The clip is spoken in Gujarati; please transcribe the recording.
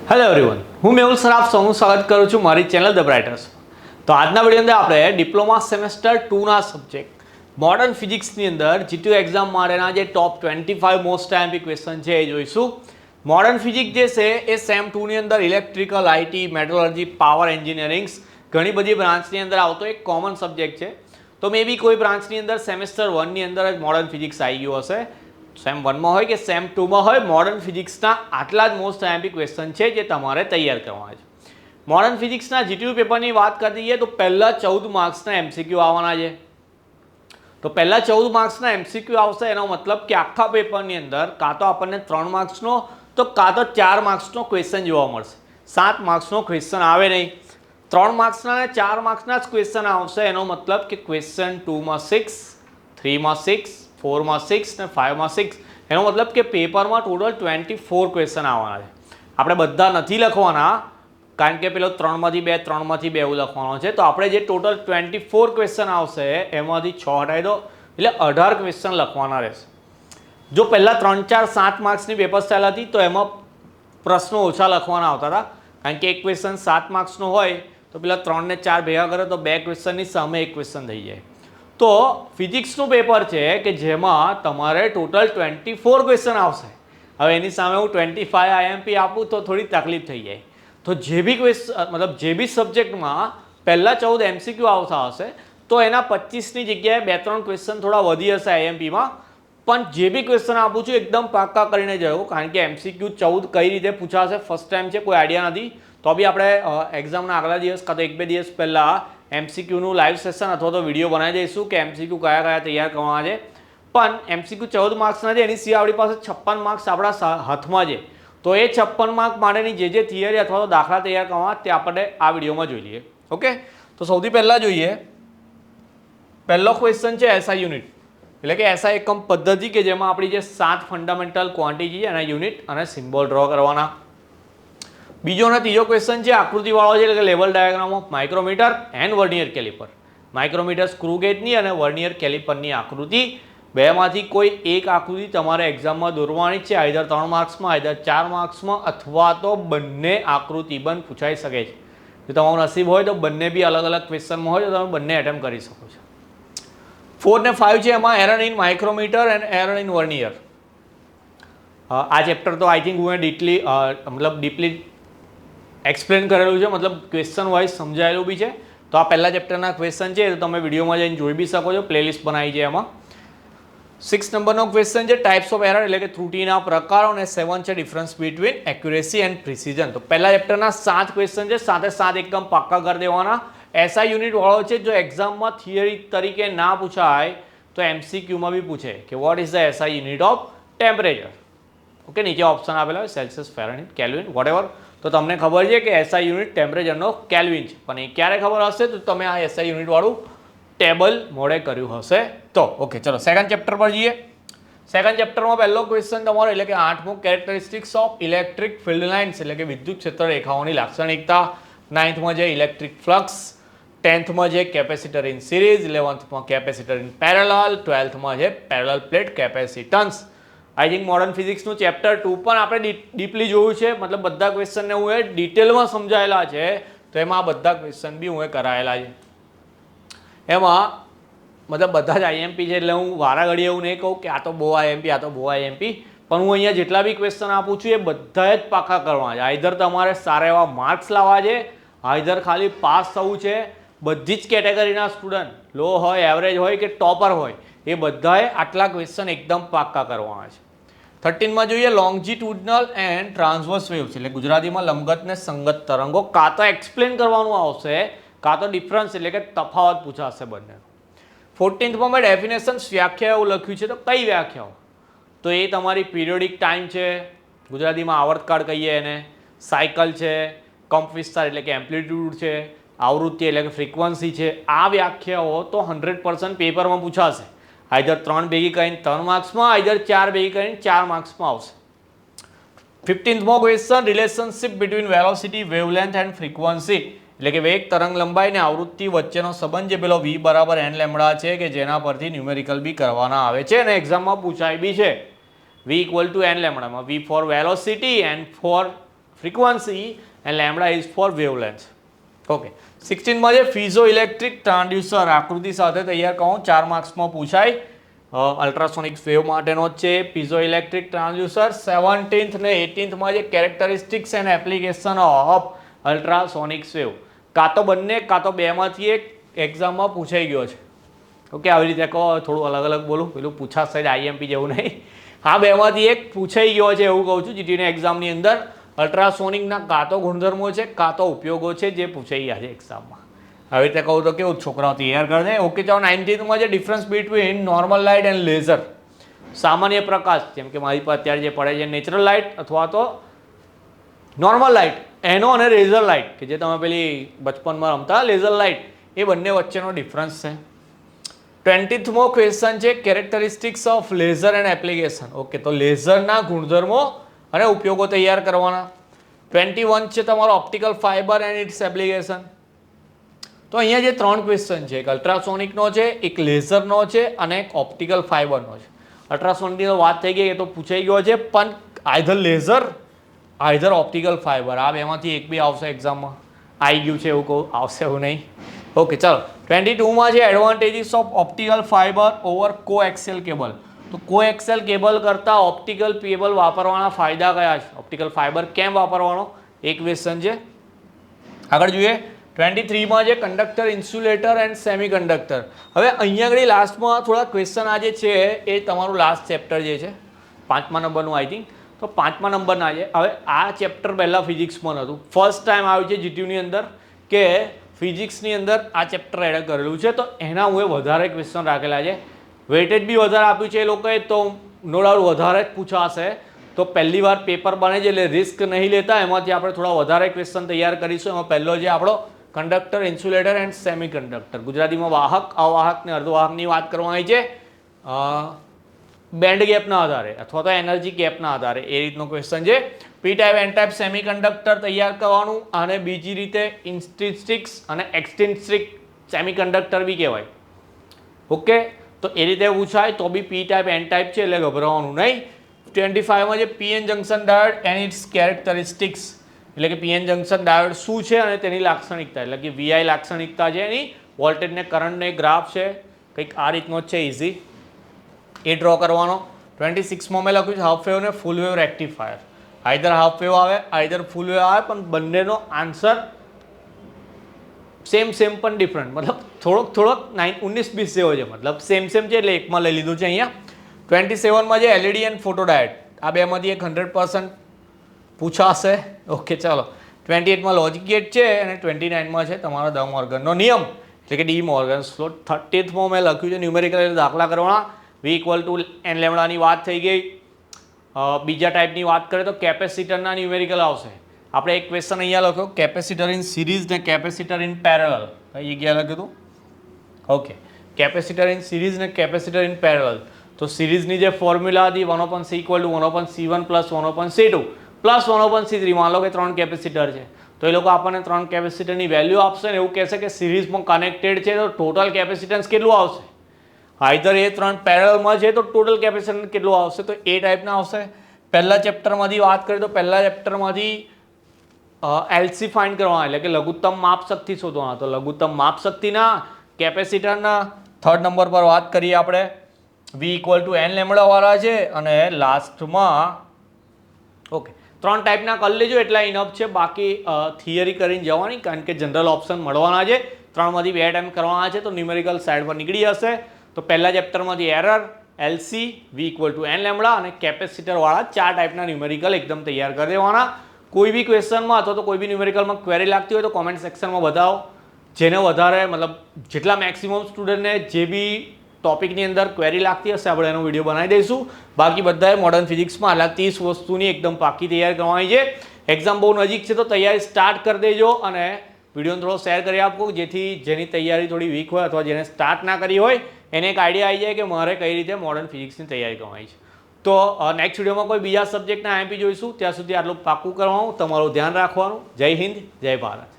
હેલો એવરીવન, હું મેહુલ સર આપ સૌનું સ્વાગત કરું છું મારી ચેનલ ધ બ્રાઇટર્સ. તો આજના વિડીયો અંદર આપણે ડિપ્લોમા સેમેસ્ટર 2ના સબ્જેક્ટ મોડર્ન ફિઝિક્સની અંદર જીટીયુ એક્ઝામ માટેના જે ટોપ 25 મોસ્ટ આઈએમપી ક્વેશ્ચન છે એ જોઈશું. મોડર્ન ફિઝિક્સ જે છે એ સેમ 2ની અંદર ઇલેક્ટ્રિકલ, આઈટી, મેટ્રોલોજી, પાવર એન્જિનિયરિંગ્સ ઘણી બધી બ્રાન્ચની અંદર આવતો એક કોમન સબ્જેક્ટ છે. તો મે બી કોઈ બ્રાન્ચની અંદર સેમેસ્ટર 1ની અંદર જ મોડર્ન ફિઝિક્સ આવી ગયું હશે. સેમ 1માં હોય કે સેમ 2માં હોય, મોડર્ન ફિઝિક્સના આટલા જ મોસ્ટ આઈએમપી ક્વેશ્ચન છે જે તમારે તૈયાર કરવાના છે. મોડર્ન ફિઝિક્સના જીટીયુ પેપરની વાત કરી દઈએ તો પહેલાં 14 માર્ક્સના એમસીક્યુ આવવાના છે. તો પહેલાં 14 માર્ક્સના એમસીક્યુ આવશે, એનો મતલબ કે આખા પેપરની અંદર કાં તો આપણને 3 માર્ક્સનો તો કાં તો 4 માર્ક્સનો ક્વેશ્ચન જોવા મળશે. 7 માર્ક્સનો ક્વેશ્ચન આવે નહીં. 3 માર્ક્સના અને 4 માર્ક્સના જ ક્વેશ્ચન આવશે, એનો મતલબ કે ક્વેશ્ચન 2માં 6, 3માં 6, 4માં 6 ને 5માં 6, એનો મતલબ કે પેપરમાં ટોટલ 24 ક્વેશ્ચન આવવાના છે. આપણે બધા નથી લખવાના, કારણ કે પેલો 3માંથી 2, 3માંથી 2 એવું લખવાનો છે. તો આપણે જે ટોટલ 24 ક્વેશ્ચન આવશે એમાંથી 6 હટાવી દો એટલે 18 ક્વેશ્ચન લખવાના રહેશે. જો પહેલાં 3, 4, 7 માર્ક્સની પેપર સ્ટાઇલ હતી તો એમાં પ્રશ્નો ઓછા લખવાના આવતા હતા, કારણ કે એક ક્વેશ્ચન 7 માર્ક્સનો હોય તો પેલા 3 ને 4 ભેગા કરે તો 2 ક્વેશ્ચનની સામે એક ક્વેશ્ચન થઈ જાય. તો ફિઝિક્સનું પેપર છે કે જેમાં તમારે ટોટલ 24 ક્વેશ્ચન આવશે. હવે એની સામે હું 25 આઈએમપી આપું તો થોડી તકલીફ થઈ જાય. તો જે બી ક્વેશ્ચન મતલબ જે બી સબ્જેક્ટમાં પહેલાં 14 એમસીક્યુ આવતા હશે તો એના 25ની જગ્યાએ 2-3 ક્વેશ્ચન થોડા વધી હશે આઈએમપીમાં. પણ જે બી ક્વેશ્ચન આપું છું એકદમ પાક્કા કરીને જવું, કારણ કે એમસીક્યુ 14 કઈ રીતે પૂછાશે ફર્સ્ટ ટાઈમ છે, કોઈ આઈડિયા નથી. તો બી આપણે એક્ઝામના આગલા દિવસ કાં તો 1-2 દિવસ પહેલાં એમસીક્યુનું લાઈવ સેશન અથવા તો વિડીયો બનાવી દઈશું કે એમસીક્યુ કયા કયા તૈયાર કરવાના છે. પણ એમસીક્યુ 14 માર્ક્સના છે, એની સિવાય આપણી પાસે 56 માર્ક્સ આપણા હાથમાં છે. તો એ 56 માર્ક માટેની જે થિયરી અથવા તો દાખલા તૈયાર કરવા તે આપણે આ વિડીયોમાં જોઈ લઈએ. ઓકે, તો સૌથી પહેલાં જોઈએ, પહેલો ક્વેશ્ચન છે એસઆઈ યુનિટ, એટલે કે એસઆઈ એકમ પદ્ધતિ કે જેમાં આપણી જે 7 ફંડામેન્ટલ ક્વોન્ટિટી છે એના યુનિટ અને સિમ્બોલ ડ્રો કરવાના. બીજો અને ત્રીજો ક્વેશ્ચન છે આકૃતિવાળો છે, એટલે કે level diagram of micrometer and vernier caliper. Micrometer screw ગેજની અને વર્નિયર કેલિપરની આકૃતિ, બેમાંથી કોઈ એક આકૃતિ તમારે એક્ઝામમાં દોરવાની છે, આઈધર 3 માર્ક્સમાં, આઈધર 4 માર્ક્સમાં, અથવા તો બંને આકૃતિ બંધ પૂછાઈ શકે છે. જો તમારું નસીબ હોય તો બંને બી અલગ અલગ ક્વેશ્ચનમાં હોય તો તમે બંને એટેમ્પ કરી શકો છો. 4 ને 5 છે એમાં error in micrometer and error in vernier. આ ચેપ્ટર તો આઈ થિંક હું ડીપલી એક્સપ્લેન કરેલું છે, મતલબ ક્વેશ્ચન વાઇઝ સમજાયેલું બી છે. તો આ પહેલા ચેપ્ટરના ક્વેશ્ચન છે તો તમે વિડીયોમાં જઈને જોઈ બી શકો છો, પ્લેલિસ્ટ બનાવી છે એમાં. 6 નંબરનો ક્વેશ્ચન છે ટાઈપ્સ ઓફ એરર, એટલે કે ત્રુટિના પ્રકારો, અને 7 છે difference between accuracy and precision. તો પહેલા ચેપ્ટરના 7 ક્વેશ્ચન છે, સાથે 7 એકદમ પાક્કા કરી દેવાના. એસઆઈ યુનિટ વાળો છે, જો એક્ઝામમાં થિયરી તરીકે ના પૂછાય તો એમસીક્યુમાં બી પૂછે કે what is the SI unit of temperature. Okay, નીચે ઓપ્શન આપેલા હોય સેલ્સિયસ, ફેરનહીટ, કેલ્વિન, વોટેવર. તો તમને ખબર છે કે એસઆઈ યુનિટ ટેમ્પરેચરનો કેલ્વિન છે, પણ એ ક્યારે ખબર હશે તો તમે આ એસઆઈ યુનિટ વાળું ટેબલ મોડે કર્યું હશે તો. ઓકે, ચલો સેકન્ડ ચેપ્ટર પર જઈએ. સેકન્ડ ચેપ્ટરમાં પહેલો ક્વેશ્ચન તમારો, એટલે કે 8મો characteristics of electric field lines, એટલે કે વિદ્યુત ક્ષેત્ર રેખાઓની લાક્ષણિકતા. 9થમાં છે ઇલેક્ટ્રિક ફ્લક્સ, 10થમાં છે કેપેસિટર ઇન સિરીઝ, 11થમાં કેપેસિટર ઇન પેરેલલ, 12થમાં છે parallel plate capacitance. I think modern ફિઝિક્સનું ચેપ્ટર 2 પણ આપણે ડીપલી જોયું છે, મતલબ બધા ક્વેશ્ચનને હું એ ડિટેલમાં સમજાયેલા છે. તો એમાં આ બધા ક્વેશ્ચન બી હું કરાયેલા છે. એમાં મતલબ બધા જ આઈએમપી છે, એટલે હું વારા ઘડી એવું નહીં કહું કે આ તો બહુ આઈએમપી, આ તો બહુ આઈએમપી. પણ હું અહીંયા જેટલા બી ક્વેશ્ચન આપું છું એ બધા જ પાકા કરવાના છે. આઈધર તમારે સારા એવા માર્ક્સ લાવવા છે, આઈધર ખાલી પાસ થવું છે. બધી જ કેટેગરીના સ્ટુડન્ટ, લો હોય, એવરેજ હોય કે ટોપર હોય, એ બધાએ આટલા ક્વેશ્ચન એકદમ પાક્કા કરવાના છે. 13માં જોઈએ લોન્ગિટ્યુડનલ એન્ડ ટ્રાન્સવર્સ વેવ્સ, એટલે ગુજરાતીમાં લંબગત ને સંગત તરંગો. કાં તો એક્સપ્લેન કરવાનું આવશે, કાં તો ડિફરન્સ એટલે કે તફાવત પૂછાશે બંને. 14થમાં મેં ડેફિનેશન્સ, વ્યાખ્યા એવું લખ્યું છે, તો કઈ વ્યાખ્યાઓ? તો એ તમારી પીરિયોડિક ટાઈમ છે, ગુજરાતીમાં આવર્તકાળ કહીએ એને, સાયકલ છે, કંપ વિસ્તાર એટલે કે એમ્પ્લિટ્યુડ છે, આવૃત્તિ એટલે કે ફ્રીક્વન્સી છે. આ વ્યાખ્યાઓ તો 100% પેપરમાં પૂછાશે. આઈધર 3 ભેગી કરીને 3 માર્ક્સમાં, આઈધર 4 ભેગી કરીને 4 માર્ક્સમાં આવશે. 15મો question relationship between velocity, wavelength and frequency, એટલે કે વેગ, તરંગ લંબાઈ ને આવૃત્તિ વચ્ચેનો સંબંધ, જે પેલો v બરાબર n લેમ્બડા છે કે જેના પરથી ન્યુમેરિકલ બી કરવાના આવે છે અને એક્ઝામમાં પૂછાય બી છે. v = n લેમ્બડામાં v for velocity, n for frequency and lambda is for wavelength. Okay 16 માં જે ફીઝો ઇલેક્ટ્રિક ટ્રાન્સડ્યુસર આકૃતિ સાથે તૈયાર કહું 4 માર્ક્સમાં પૂછાય અલ્ટ્રાસોનિક વેવ માટેનો જ છે પીઝો ઇલેક્ટ્રિક ટ્રાન્સડ્યુસર. 17th ને 18th માં જે characteristics and application of ultrasonic wave કાં તો બંને કાં તો બેમાંથી એક એક્ઝામમાં પૂછાઈ ગયો છે. ઓકે આવી રીતે કહો થોડું અલગ અલગ બોલું પેલું પૂછાશે જ આઈએમપી જેવું નહીં. હા બેમાંથી એક પૂછાઈ ગયો છે એવું કહું છું જીટીની એક્ઝામની અંદર. અલ્ટ્રાસોનિકના કાં તો ગુણધર્મો છે કાં તો ઉપયોગો છે જે પૂછાઈ ગયા છે એક્ઝામમાં. આવી રીતે કહું તો કેવું છોકરાઓ તૈયાર કરી દે. ઓકે ચાલો 19th જે difference between normal light and laser સામાન્ય પ્રકાશ જેમ કે મારી પાસે અત્યારે જે પડે છે નેચરલ લાઇટ અથવા તો નોર્મલ લાઇટ એનો અને લેઝર લાઇટ કે જે તમે પેલી બચપનમાં રમતા લેઝર લાઇટ એ બંને વચ્ચેનો ડિફરન્સ છે. 20th ક્વેશ્ચન છે characteristics of laser and application. Okay તો લેઝરના ગુણધર્મો અને ઉપયોગો તૈયાર કરવાના. 21 છે તમારો optical fibre and its application. તો અહીંયા જે 3 ક્વેશ્ચન છે એક અલ્ટ્રાસોનિકનો છે એક લેઝરનો છે અને એક ઓપ્ટિકલ ફાઇબરનો છે. અલ્ટ્રાસોનિકની તો વાત થઈ ગઈ એ તો પૂછાઈ ગયો છે પણ either laser either optical fibre આ બેમાંથી એક બી આવશે એક્ઝામમાં. આવી ગયું છે એવું કહું આવશે એવું નહીં. ઓકે ચાલો 22 છે advantages of optical fibre over coaxial cable. તો કોએક્સિયલ કેબલ કરતાં ઓપ્ટિકલ કેબલ વાપરવાના ફાયદા કયા છે ઓપ્ટિકલ ફાઇબર કેમ વાપરવાનો એક ક્વેશ્ચન છે. આગળ જોઈએ 23 છે conductor insulator and semi conductor. હવે અહીંયા આગળ લાસ્ટમાં થોડા ક્વેશ્ચન આ જે છે એ તમારું લાસ્ટ ચેપ્ટર જે છે 5મા નંબરનું આઈ થિંક તો 5મા નંબરના છે. હવે આ ચેપ્ટર પહેલાં ફિઝિક્સમાં નહોતું ફર્સ્ટ ટાઈમ આવ્યું છે જીટીયુની અંદર કે ફિઝિક્સની અંદર આ ચેપ્ટર એડ કરેલું છે તો એના હું વધારે ક્વેશ્ચન રાખેલા છે. વેઇટેજ બી વધારે આપ્યું છે એ લોકોએ તો નો ડાઉટ વધારે જ પૂછાશે. તો પહેલી વાર પેપર બને છે એટલે રિસ્ક નહીં લેતા એમાંથી આપણે થોડા વધારે ક્વેશ્ચન તૈયાર કરીશું. એમાં પહેલો જે આપણો conductor insulator and semi conductor ગુજરાતીમાં વાહક અવાહક ને અર્ધવાહકની વાત કરવાની છે બેન્ડ ગેપના આધારે અથવા તો એનર્જી ગેપના આધારે એ રીતનો ક્વેશ્ચન છે. P type N type semiconductor તૈયાર કરવાનું અને બીજી રીતે ઇન્સ્ટ્રિસ્ટિક્સ અને એક્સટેન્સ્ટ્રિક સેમી કંડક્ટર બી કહેવાય. ઓકે તો એ રીતે પૂછાય તો બી પી ટાઈપ એન ટાઈપ છે એટલે ગભરાવાનું નહીં. 25 છે PN junction diode and its characteristics એટલે કે પીએન જંકશન ડાયોડ શું છે અને તેની લાક્ષણિકતા એટલે કે વીઆઈ લાક્ષણિકતા છે એની વોલ્ટેજ ને કરંટનો એક ગ્રાફ છે કંઈક આ રીતનો જ છે ઇઝી એ ડ્રો કરવાનો. 26 મેં લખ્યું છે હાફ વેવ ને full wave rectifier. Either half wave આવે આઈધર ફૂલ વેવ આવે પણ બંનેનો આન્સર સેમ પણ ડિફરન્ટ મતલબ થોડોક 19-20 જેવો છે મતલબ સેમ છે એટલે એકમાં લઈ લીધું છે અહીંયા. 27 છે એલઈડી એન્ડ ફોટોડાયોડ આ બેમાંથી એક 100% પૂછાશે. ઓકે ચાલો 28 લોજિક ગેટ છે અને 29 છે તમારો દ મોર્ગનનો નિયમ એટલે કે ડી મોર્ગન્સ લો. 30th મેં લખ્યું છે ન્યુમેરિકલ દાખલા કરવાના V = n લેમ્ડાની વાત થઈ ગઈ. બીજા ટાઈપની વાત કરીએ તો કેપેસિટરના ન્યુમેરિકલ આવશે. આપણે એક ક્વેશ્ચન અહીંયા લખ્યો કેપેસિટર ઇન સિરીઝ ને કેપેસિટર ઇન પેરેલલ કઈ જગ્યાએ લખ્યું હતું. ઓકે કેપેસિટર ઇન સિરીઝ ને કેપેસિટર ઇન પેરેલલ તો સિરીઝની જે ફોર્મ્યુલા હતી 1/c = 1/c1 + 1/c2 + 1/c3 માન લો કે 3 કેપેસિટર છે તો એ લોકો આપણને 3 કેપેસિટરની વેલ્યુ આપશે ને એવું કહેશે કે સિરીઝમાં કનેક્ટેડ છે તો ટોટલ કેપેસિટન્સ કેટલું આવશે. આઈધર એ 3 પેરેલલમાં છે તો ટોટલ કેપેસિટન્સ કેટલું આવશે તો એ ટાઈપના આવશે. પહેલા ચેપ્ટરમાંથી વાત કરીએ તો પહેલા ચેપ્ટરમાંથી એલસી ફાઇન્ડ કરવાના એટલે કે લઘુત્તમ માપ શક્તિ શોધવાના. તો લઘુત્તમ માપ શક્તિના કેપેસિટરના 3rd નંબર પર વાત કરીએ આપણે V = n લેમ્ડા વાળા છે અને લાસ્ટમાં ઓકે 3 ટાઈપના કરી લેજો એટલા ઇનફ છે. બાકી થિયરી કરીને જવાની કારણ કે જનરલ ઓપ્શન મળવાના છે 3માંથી 2 ટાઈમ કરવાના છે તો ન્યુમેરિકલ સાઈડ પર નીકળી જશે. તો પહેલા ચેપ્ટરમાંથી એરર એલસી V = n લેમ્ડા અને કેપેસિટરવાળા 4 ટાઈપના ન્યુમેરિકલ એકદમ તૈયાર કરી દેવાના. કોઈ બી ક્વેશ્ચનમાં અથવા તો કોઈ બી ન્યુમેરિકલમાં ક્વેરી લાગતી હોય તો કોમેન્ટ સેક્શનમાં બતાવો. જેને વધારે મતલબ જેટલા મેક્સિમમ સ્ટુડન્ટને જે બી ટોપિકની અંદર ક્વેરી લાગતી હશે આપણે એનો વિડીયો બનાવી દઈશું. બાકી બધાએ મોડર્ન ફિઝિક્સમાં આટલા 30 વસ્તુની એકદમ પાકી તૈયારી કરવાની છે. એક્ઝામ બહુ નજીક છે તો તૈયારી સ્ટાર્ટ કરી દેજો અને વિડીયોને થોડો શેર કરી આપો જેથી જેની તૈયારી થોડી વીક હોય અથવા જેને સ્ટાર્ટ ના કરી હોય એને એક આઈડિયા આવી જાય કે મારે કઈ રીતે મોડર્ન ફિઝિક્સની તૈયારી કરવાની છે. તો નેક્સ્ટ વિડીયોમાં કોઈ બીજા સબ્જેક્ટના આઈએમપી જોઈશું ત્યાં સુધી આટલું પાક્કું કરવાનું તમારું ધ્યાન રાખવાનું. જય હિન્દ જય ભારત.